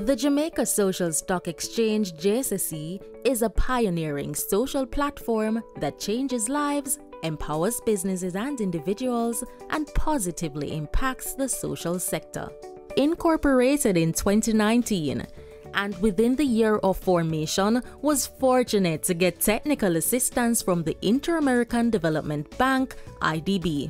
The Jamaica Social Stock Exchange JSSE is a pioneering social platform that changes lives, empowers businesses and individuals, and positively impacts the social sector. Incorporated in 2019, and within the year of formation, was fortunate to get technical assistance from the Inter-American Development Bank, IDB.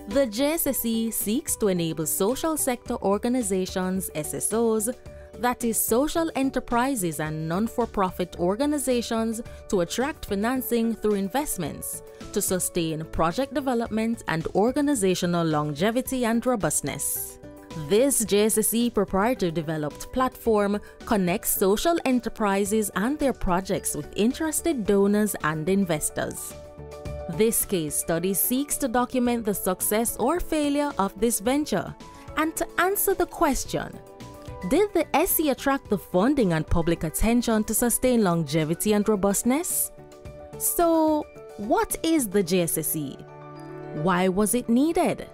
The JSSE seeks to enable social sector organizations, SSOs, that is, social enterprises and non-for-profit organizations, to attract financing through investments, to sustain project development and organizational longevity and robustness. This JSSE proprietary developed platform connects social enterprises and their projects with interested donors and investors. This case study seeks to document the success or failure of this venture and to answer the question, did the SE attract the funding and public attention to sustain longevity and robustness? So, what is the JSSE? Why was it needed?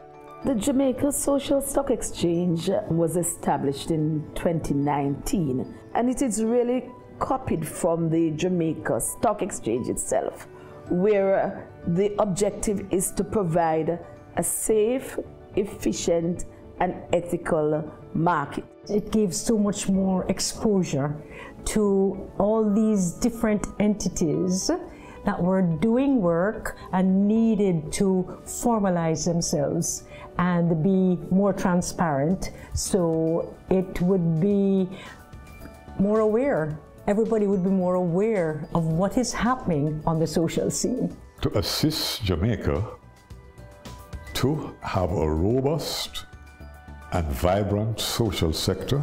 The Jamaica Social Stock Exchange was established in 2019, and it is really copied from the Jamaica Stock Exchange itself, where the objective is to provide a safe, efficient, and ethical market. It gives so much more exposure to all these different entities that were doing work and needed to formalize themselves and be more transparent, so it would be more aware. Everybody would be more aware of what is happening on the social scene. To assist Jamaica to have a robust and vibrant social sector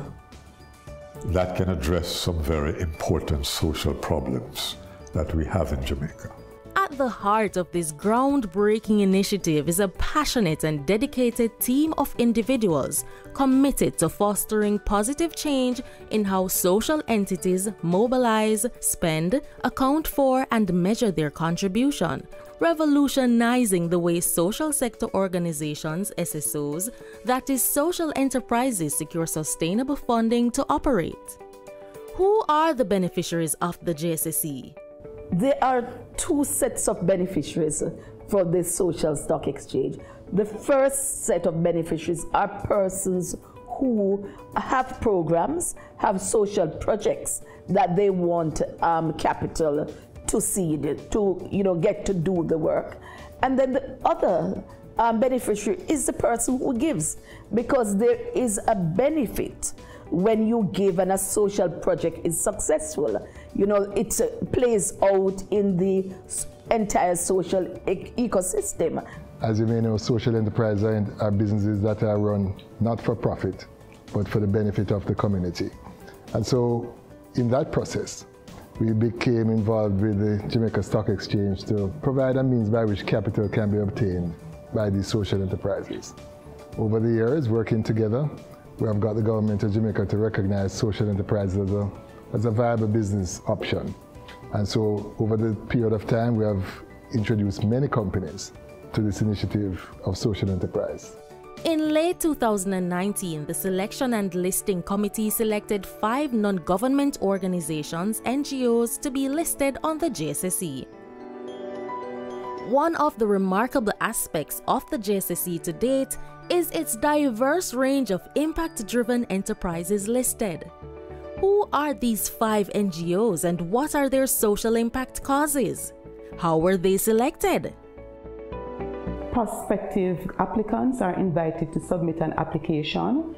that can address some very important social problems that we have in Jamaica. At the heart of this groundbreaking initiative is a passionate and dedicated team of individuals committed to fostering positive change in how social entities mobilize, spend, account for, and measure their contribution, revolutionizing the way social sector organizations, SSOs, that is, social enterprises, secure sustainable funding to operate. Who are the beneficiaries of the JSSE? There are two sets of beneficiaries for the Social Stock Exchange. The first set of beneficiaries are persons who have programs, have social projects that they want capital to seed, to get to do the work. And then the other beneficiary is the person who gives, because there is a benefit when you give and a social project is successful. It plays out in the entire social ecosystem. As you may know, social enterprises are businesses that are run not for profit, but for the benefit of the community. And so in that process, we became involved with the Jamaica Stock Exchange to provide a means by which capital can be obtained by these social enterprises. Over the years, working together, we have got the government of Jamaica to recognize social enterprises as a viable business option. And so over the period of time, we have introduced many companies to this initiative of social enterprise. In late 2019, the Selection and Listing Committee selected 5 non-government organizations, NGOs, to be listed on the JSSE. One of the remarkable aspects of the JSSE to date is its diverse range of impact-driven enterprises listed. Who are these 5 NGOs and what are their social impact causes? How were they selected? Prospective applicants are invited to submit an application.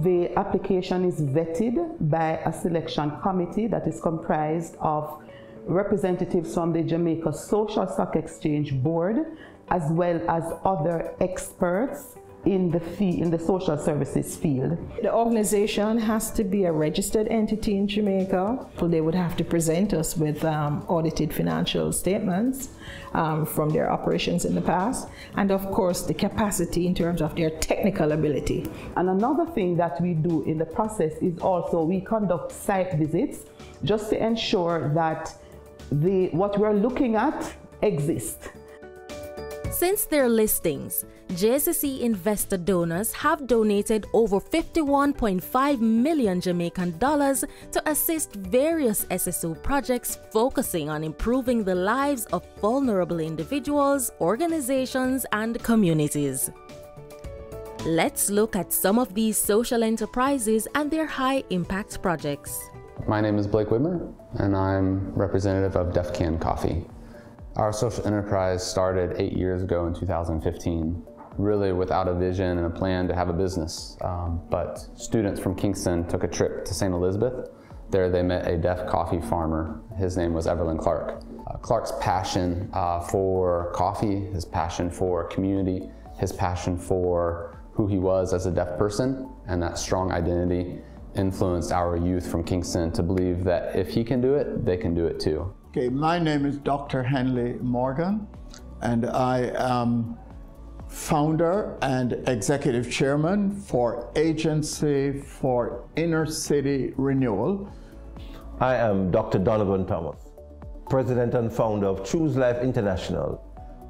The application is vetted by a selection committee that is comprised of representatives from the Jamaica Social Stock Exchange Board, as well as other experts in the social services field. The organization has to be a registered entity in Jamaica. So they would have to present us with audited financial statements from their operations in the past, and of course the capacity in terms of their technical ability. And another thing that we do in the process is also we conduct site visits just to ensure that what we're looking at exists. Since their listings, JSSE investor donors have donated over 51.5 million Jamaican dollars to assist various SSO projects focusing on improving the lives of vulnerable individuals, organizations, and communities. Let's look at some of these social enterprises and their high-impact projects. My name is Blake Whitmer, and I'm representative of Def Can Coffee. Our social enterprise started 8 years ago in 2015, really without a vision and a plan to have a business. But students from Kingston took a trip to St. Elizabeth. There they met a deaf coffee farmer. His name was Evelyn Clark. Clark's passion for coffee, his passion for community, his passion for who he was as a deaf person, and that strong identity influenced our youth from Kingston to believe that if he can do it, they can do it too. Okay, my name is Dr. Henley Morgan, and I am founder and executive chairman for Agency for Inner City Renewal. I am Dr. Donovan Thomas, president and founder of Choose Life International.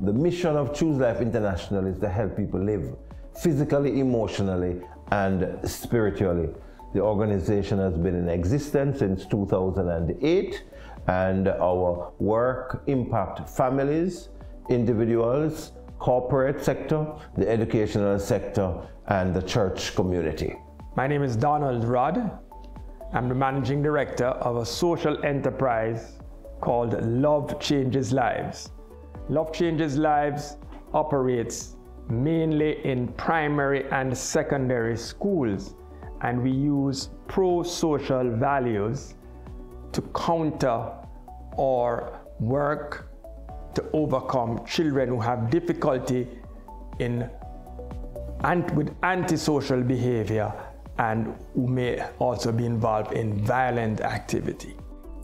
The mission of Choose Life International is to help people live physically, emotionally, and spiritually. The organization has been in existence since 2008. And our work impact families, individuals, corporate sector, the educational sector, and the church community. My name is Donald Rudd. I'm the managing director of a social enterprise called Love Changes Lives. Love Changes Lives operates mainly in primary and secondary schools, and we use pro-social values to counter or work to overcome children who have difficulty with antisocial behavior and who may also be involved in violent activity.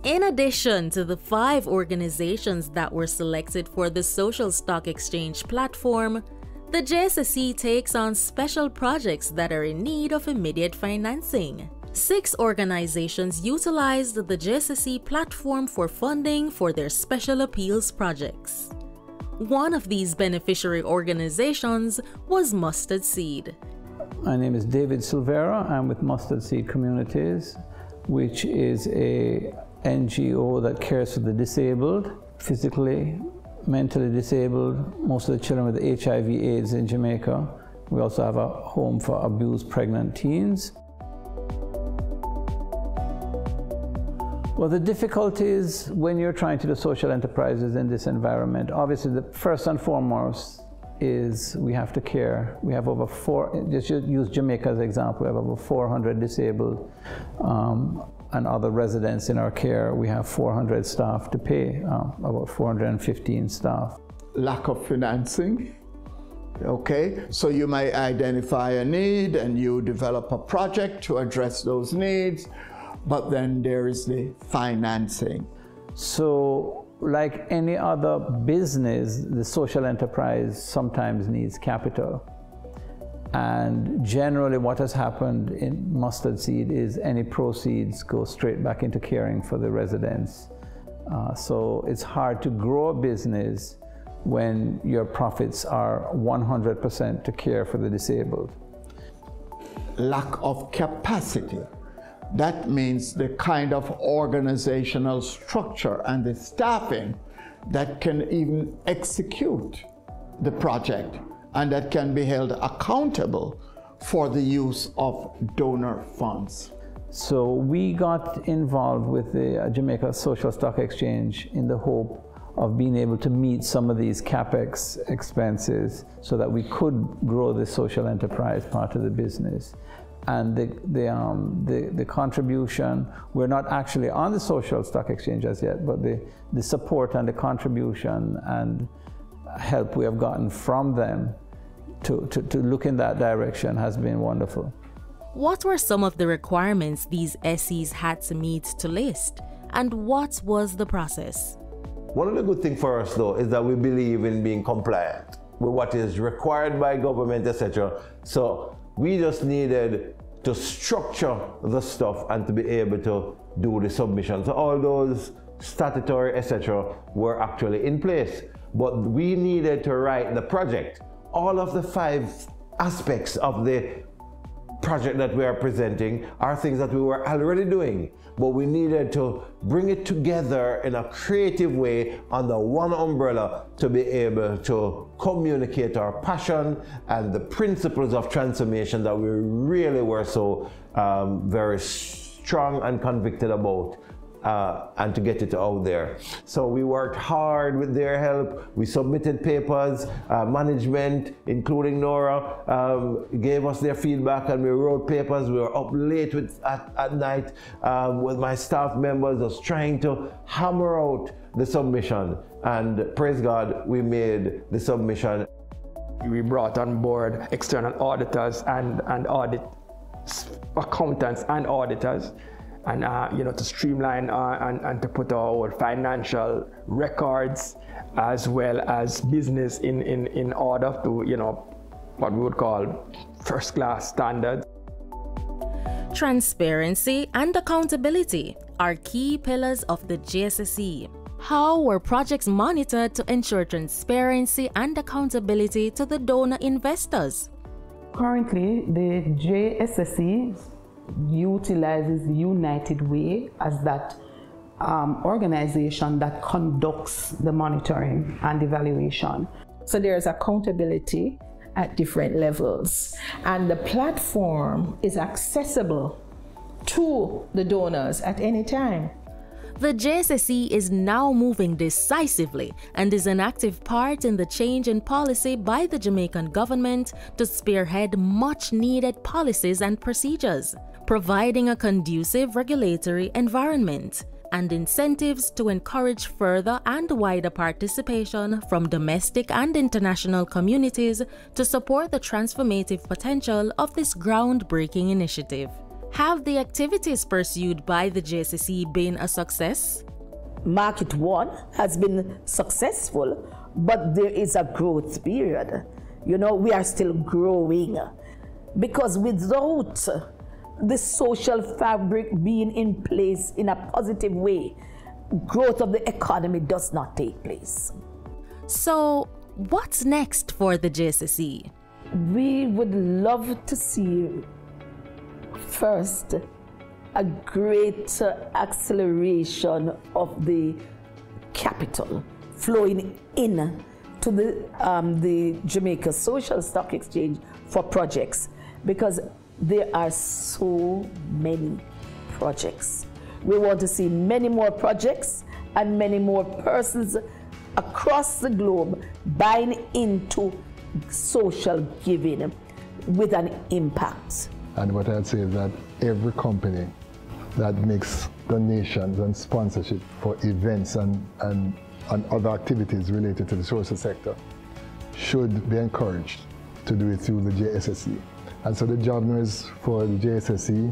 In addition to the 5 organizations that were selected for the Social Stock Exchange platform, the JSSE takes on special projects that are in need of immediate financing. 6 organizations utilized the JSSE platform for funding for their special appeals projects. One of these beneficiary organizations was Mustard Seed. My name is David Silvera. I'm with Mustard Seed Communities, which is a NGO that cares for the disabled, physically, mentally disabled, most of the children with HIV/AIDS in Jamaica. We also have a home for abused pregnant teens. Well, the difficulties when you're trying to do social enterprises in this environment, obviously the first and foremost is we have to care. We have over just use Jamaica as an example, we have over 400 disabled and other residents in our care. We have 400 staff to pay, about 415 staff. Lack of financing. Okay, so you might identify a need and you develop a project to address those needs, but then there is the financing. So like any other business, the social enterprise sometimes needs capital. And generally what has happened in Mustard Seed is any proceeds go straight back into caring for the residents. So it's hard to grow a business when your profits are 100% to care for the disabled. Lack of capacity. That means the kind of organizational structure and the staffing that can even execute the project and that can be held accountable for the use of donor funds. So we got involved with the Jamaica Social Stock Exchange in the hope of being able to meet some of these CapEx expenses so that we could grow the social enterprise part of the business. And the contribution, we're not actually on the Social Stock Exchange as yet, but the support and the contribution and help we have gotten from them to look in that direction has been wonderful. What were some of the requirements these SEs had to meet to list, and what was the process? One of the good things for us though is that we believe in being compliant with what is required by government, etc. So we just needed to structure the stuff and to be able to do the submission. So all those statutory, etc., were actually in place. But we needed to write the project. All of the 5 aspects of the project that we are presenting are things that we were already doing, but we needed to bring it together in a creative way under one umbrella to be able to communicate our passion and the principles of transformation that we really were so very strong and convicted about. And to get it out there. So we worked hard with their help. We submitted papers. Management, including Nora, gave us their feedback, and we wrote papers. We were up late at night with my staff members, just trying to hammer out the submission. And praise God, we made the submission. We brought on board external auditors and audit accountants and auditors. And to streamline and to put our financial records as well as business in order to, what we would call first-class standards. Transparency and accountability are key pillars of the JSSE. How were projects monitored to ensure transparency and accountability to the donor investors? Currently, the JSSE utilizes United Way as that organization that conducts the monitoring and evaluation. So there's accountability at different levels, and the platform is accessible to the donors at any time. The JSSE is now moving decisively and is an active part in the change in policy by the Jamaican government to spearhead much-needed policies and procedures, providing a conducive regulatory environment and incentives to encourage further and wider participation from domestic and international communities to support the transformative potential of this groundbreaking initiative. Have the activities pursued by the JSSE been a success? Market 1 has been successful, but there is a growth period. We are still growing, because without the social fabric being in place in a positive way, growth of the economy does not take place. So, what's next for the JSSE? We would love to see, first, a great acceleration of the capital flowing in to the Jamaica Social Stock Exchange for projects, because there are so many projects. We want to see many more projects and many more persons across the globe buying into social giving with an impact. And what I'd say is that every company that makes donations and sponsorship for events and other activities related to the social sector should be encouraged to do it through the JSSE. And so the job now is for the JSSE,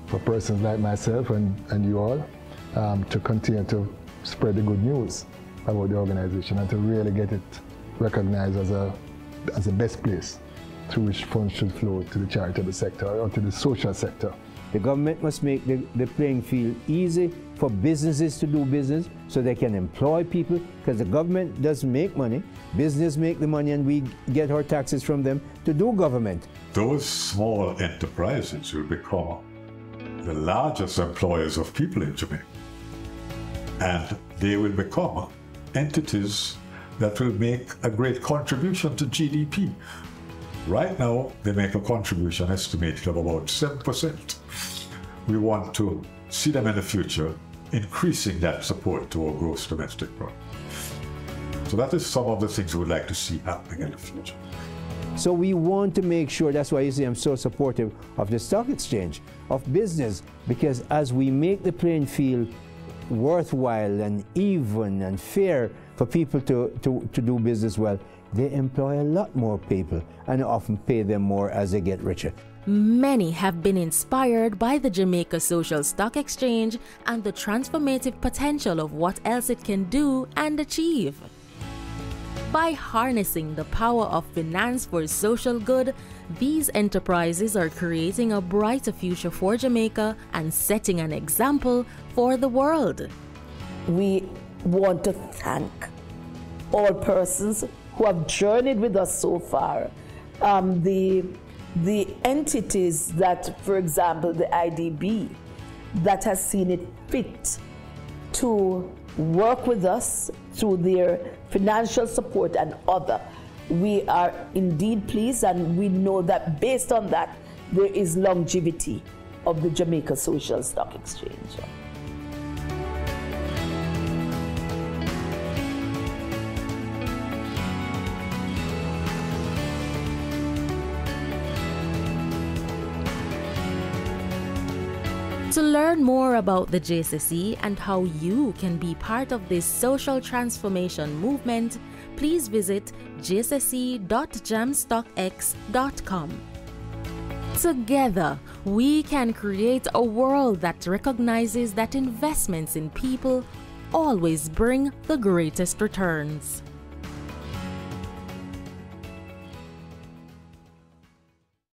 for persons like myself and you all, to continue to spread the good news about the organization and to really get it recognized as a best place through which funds should flow to the charitable sector or to the social sector. The government must make the playing field easy for businesses to do business so they can employ people, because the government doesn't make money, business make the money, and we get our taxes from them to do government. Those small enterprises will become the largest employers of people in Jamaica, and they will become entities that will make a great contribution to GDP. Right now, they make a contribution estimated of about 7%. We want to see them in the future increasing that support to our gross domestic product. So that is some of the things we would like to see happening in the future. So we want to make sure, that's why you see I'm so supportive of the stock exchange, of business, because as we make the playing field worthwhile and even and fair for people to do business well, they employ a lot more people and often pay them more as they get richer. Many have been inspired by the Jamaica Social Stock Exchange and the transformative potential of what else it can do and achieve. By harnessing the power of finance for social good, these enterprises are creating a brighter future for Jamaica and setting an example for the world. we want to thank all persons who have journeyed with us so far. The entities that, for example, the IDB, that has seen it fit to work with us through their financial support and other. We are indeed pleased, and we know that based on that, there is longevity of the Jamaica Social Stock Exchange. To learn more about the JSSE and how you can be part of this social transformation movement, please visit jsse.jamstockx.com. Together, we can create a world that recognizes that investments in people always bring the greatest returns.